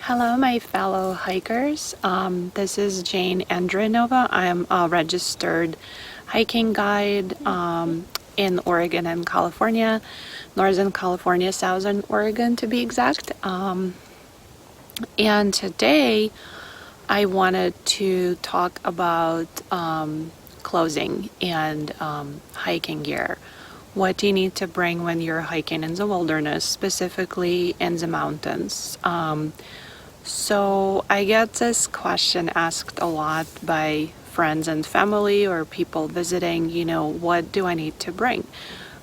Hello, my fellow hikers. This is Jane Andrianova. I am a registered hiking guide in Oregon and California, Northern California, Southern Oregon to be exact. And today I wanted to talk about clothing and hiking gear. What do you need to bring when you're hiking in the wilderness, specifically in the mountains? So I get this question asked a lot by friends and family or people visiting, what do I need to bring?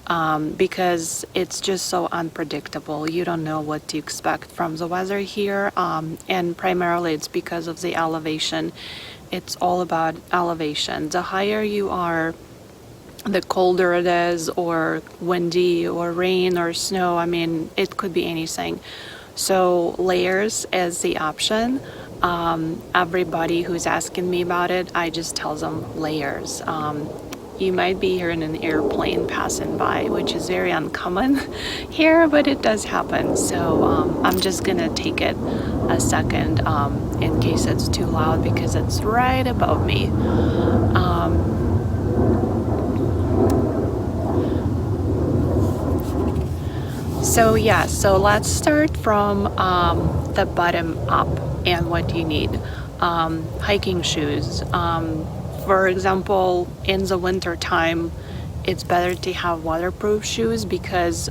Because it's just so unpredictable. You don't know what to expect from the weather here. And primarily it's because of the elevation. It's all about elevation. The higher you are, the colder it is, or windy, or rain, or snow. I mean, it could be anything. So layers is the option. Everybody who's asking me about it, I just tell them layers. You might be hearing an airplane passing by, which is very uncommon here, but it does happen. So I'm just gonna take it a second in case it's too loud because it's right above me. So let's start from the bottom up and what you need. Hiking shoes. For example, in the winter time, it's better to have waterproof shoes because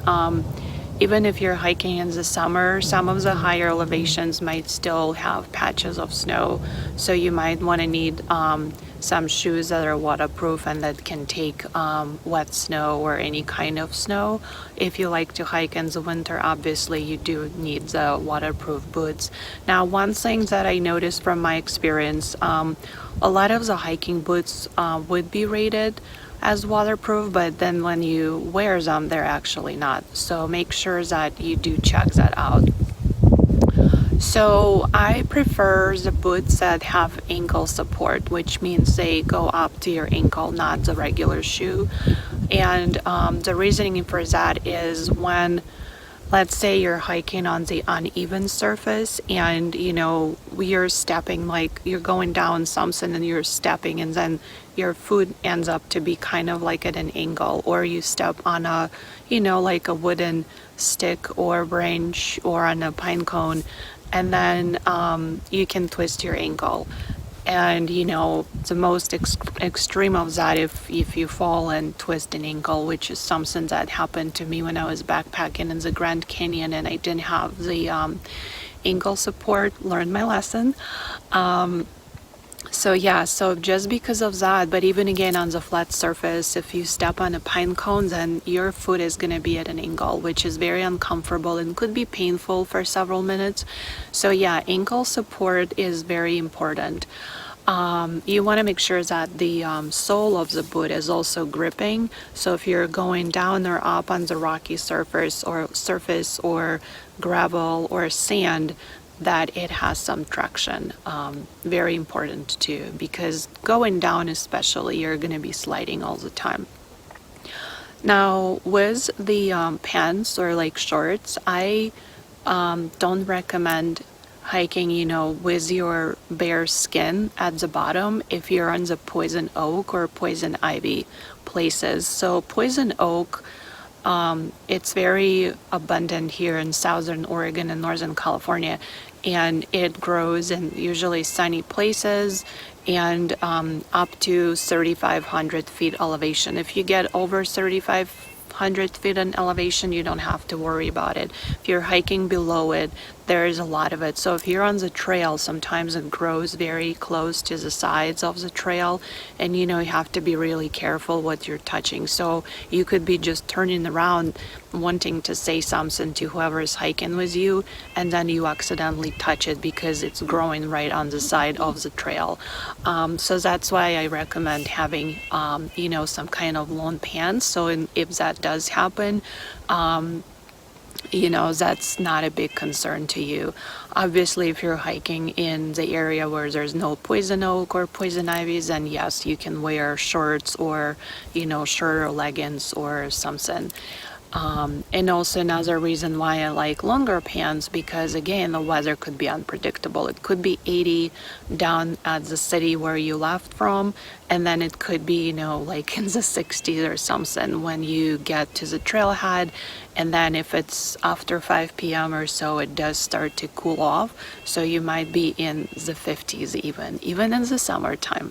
even if you're hiking in the summer, some of the higher elevations might still have patches of snow. So you might want to need some shoes that are waterproof and that can take wet snow or any kind of snow. If you like to hike in the winter, obviously you do need the waterproof boots. Now, one thing that I noticed from my experience, a lot of the hiking boots would be rated as waterproof, but then when you wear them, they're actually not. So make sure that you do check that out. So I prefer the boots that have ankle support, which means they go up to your ankle, not the regular shoe. And the reasoning for that is when, let's say you're hiking on the uneven surface and you're stepping, like you're going down something and you're stepping and then your foot ends up to be kind of like at an angle, or you step on a like a wooden stick or branch or on a pine cone, and then you can twist your ankle. And the most extreme of that, if you fall and twist an ankle, which is something that happened to me when I was backpacking in the Grand Canyon and I didn't have the ankle support, learned my lesson. So just because of that, but even again on the flat surface, if you step on a pine cone, then your foot is going to be at an angle, which is very uncomfortable and could be painful for several minutes. So yeah, ankle support is very important. You want to make sure that the sole of the boot is also gripping. So if you're going down or up on the rocky surface or gravel or sand, that it has some traction. Very important too, because going down especially, you're going to be sliding all the time. Now with the pants or like shorts, I don't recommend hiking with your bare skin at the bottom if you're on the poison oak or poison ivy places. So poison oak, it's very abundant here in Southern Oregon and Northern California, and it grows in usually sunny places and up to 3,500 feet elevation. If you get over 3,500 feet in elevation, you don't have to worry about it. If you're hiking below it, there is a lot of it. So if you're on the trail, sometimes it grows very close to the sides of the trail, and you have to be really careful what you're touching. So you could be just turning around wanting to say something to whoever is hiking with you, and then you accidentally touch it because it's growing right on the side of the trail. So that's why I recommend having some kind of long pants, so if that does happen, that's not a big concern to you. Obviously, if you're hiking in the area where there's no poison oak or poison ivy, then yes, you can wear shorts or shirt or leggings or something. And also another reason why I like longer pants, because again, the weather could be unpredictable. It could be 80 down at the city where you left from, and then it could be, like in the 60s or something when you get to the trailhead. And then if it's after 5 p.m. or so, it does start to cool off. So you might be in the 50s even in the summertime.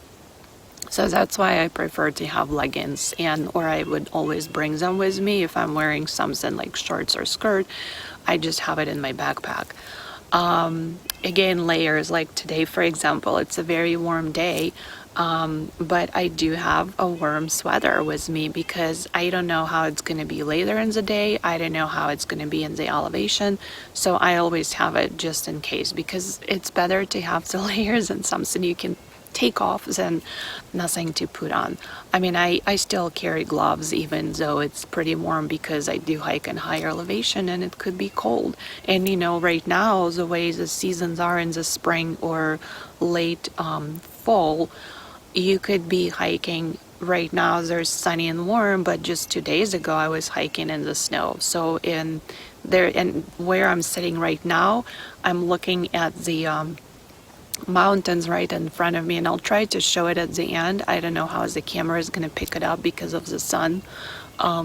So that's why I prefer to have leggings, or I would always bring them with me if I'm wearing something like shorts or skirt. I just have it in my backpack. Again, layers, like today, for example, it's a very warm day, but I do have a warm sweater with me because I don't know how it's going to be later in the day. I don't know how it's going to be in the elevation. So I always have it just in case, because it's better to have the layers and something you can take off than nothing to put on. I mean, I still carry gloves even though it's pretty warm, because I do hike in higher elevation and it could be cold. And right now, the way the seasons are in the spring or late fall, you could be hiking right now. There's sunny and warm, but just 2 days ago I was hiking in the snow. So in there, and where I'm sitting right now, I'm looking at the mountains right in front of me, and I'll try to show it at the end. I don't know how the camera is going to pick it up because of the sun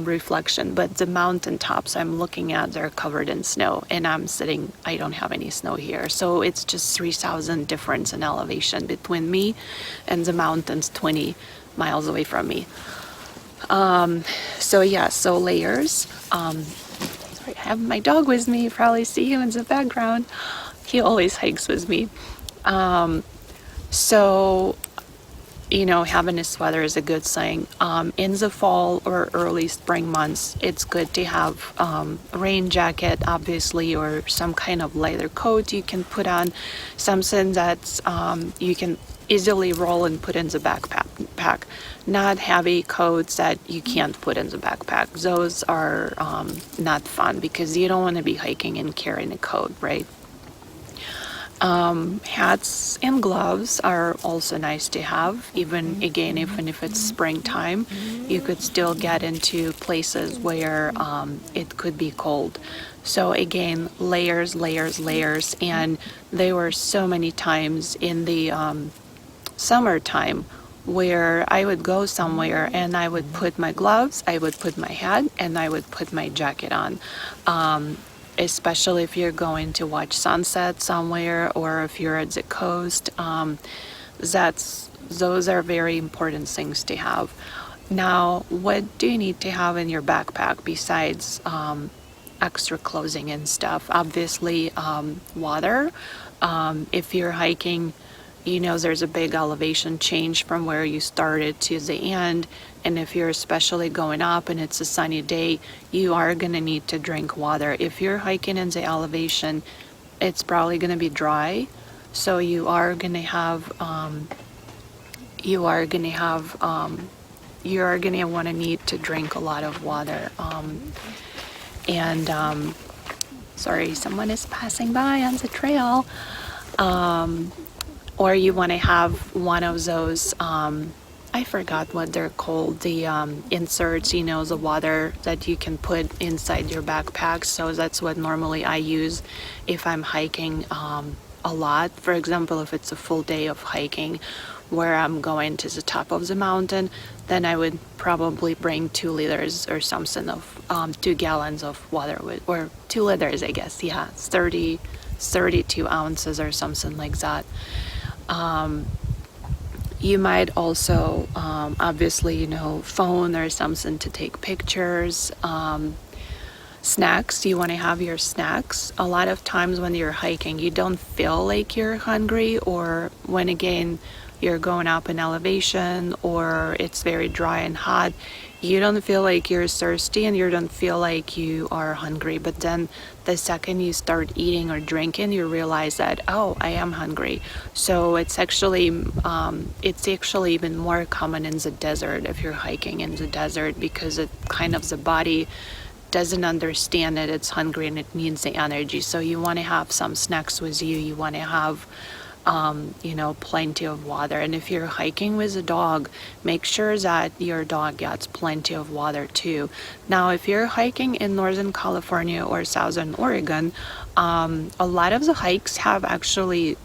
reflection, but the mountain tops I'm looking at, they're covered in snow, and I don't have any snow here. So it's just 3,000 difference in elevation between me and the mountains 20 miles away from me. So layers. Sorry, I have my dog with me. You probably see him in the background. He always hikes with me. Having a sweater is a good thing. In the fall or early spring months, it's good to have a rain jacket, obviously, or some kind of lighter coat you can put on, something that you can easily roll and put in the backpack. Not heavy coats that you can't put in the backpack. Those are not fun, because you don't want to be hiking and carrying a coat, right? Hats and gloves are also nice to have. Even if it's springtime, you could still get into places where it could be cold. So again, layers, and there were so many times in the summertime where I would go somewhere and I would put my gloves, I would put my hat, and I would put my jacket on. Especially if you're going to watch sunset somewhere, or if you're at the coast, those are very important things to have. Now, what do you need to have in your backpack besides extra clothing and stuff? Obviously, water. If you're hiking, there's a big elevation change from where you started to the end. And if you're especially going up and it's a sunny day, you are going to need to drink water. If you're hiking in the elevation, it's probably going to be dry. So you are going to want to need to drink a lot of water. Sorry, someone is passing by on the trail. Or you want to have one of those, I forgot what they're called, the inserts, the water that you can put inside your backpack. So that's what normally I use if I'm hiking a lot. For example, if it's a full day of hiking where I'm going to the top of the mountain, then I would probably bring 2 liters or something of 2 gallons of water or 2 liters, I guess. Yeah, 32 ounces or something like that. You might also, obviously, phone or something to take pictures. Snacks, you want to have your snacks. A lot of times when you're hiking, you don't feel like you're hungry, or when again, you're going up in elevation or it's very dry and hot, you don't feel like you're thirsty and you don't feel like you are hungry. But then the second you start eating or drinking, you realize that, oh, I am hungry. So it's actually even more common in the desert if you're hiking in the desert, because it kind of the body doesn't understand that it's hungry and it needs the energy. So you want to have some snacks with you. You want to have you know, plenty of water. And if you're hiking with a dog, make sure that your dog gets plenty of water too. Now, if you're hiking in Northern California or Southern Oregon, a lot of the hikes have actually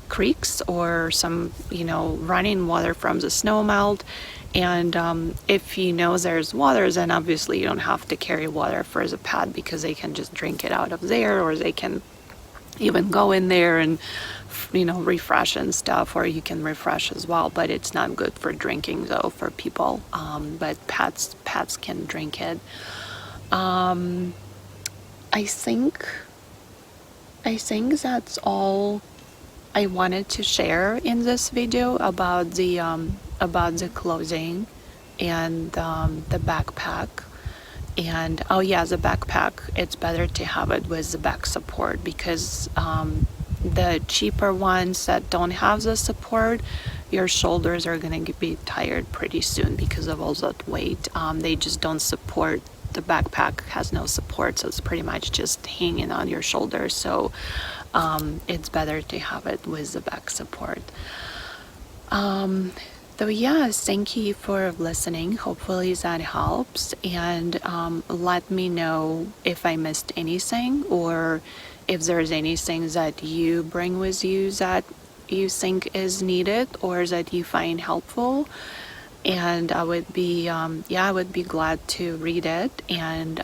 creeks or some, you know, running water from the snow melt. And if you know there's water, then obviously you don't have to carry water for the pet, because they can just drink it out of there, or they can even go in there and, you know, refresh and stuff, or you can refresh as well. But it's not good for drinking though for people, but pets can drink it. I think that's all I wanted to share in this video about the clothing and the backpack. And oh yeah, the backpack, it's better to have it with the back support, because the cheaper ones that don't have the support, your shoulders are going to be tired pretty soon because of all that weight. They just don't support. The backpack has no support, so it's pretty much just hanging on your shoulders. So it's better to have it with the back support. So yes, thank you for listening. Hopefully that helps, and let me know if I missed anything, or if there's anything that you bring with you that you think is needed or that you find helpful. And I would be glad to read it. And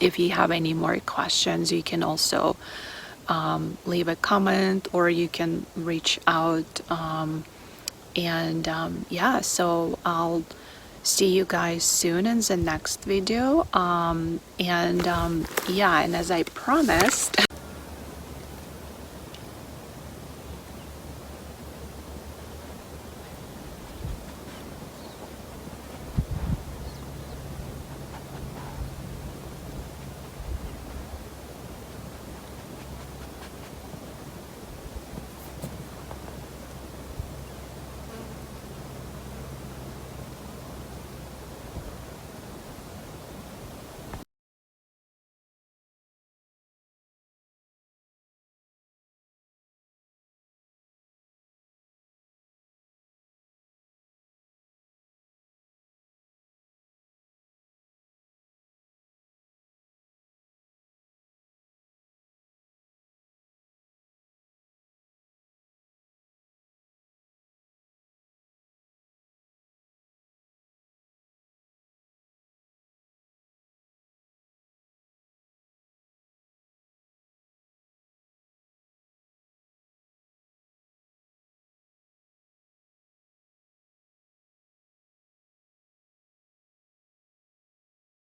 if you have any more questions, you can also leave a comment, or you can reach out. Yeah, so I'll see you guys soon in the next video. Yeah, and as I promised,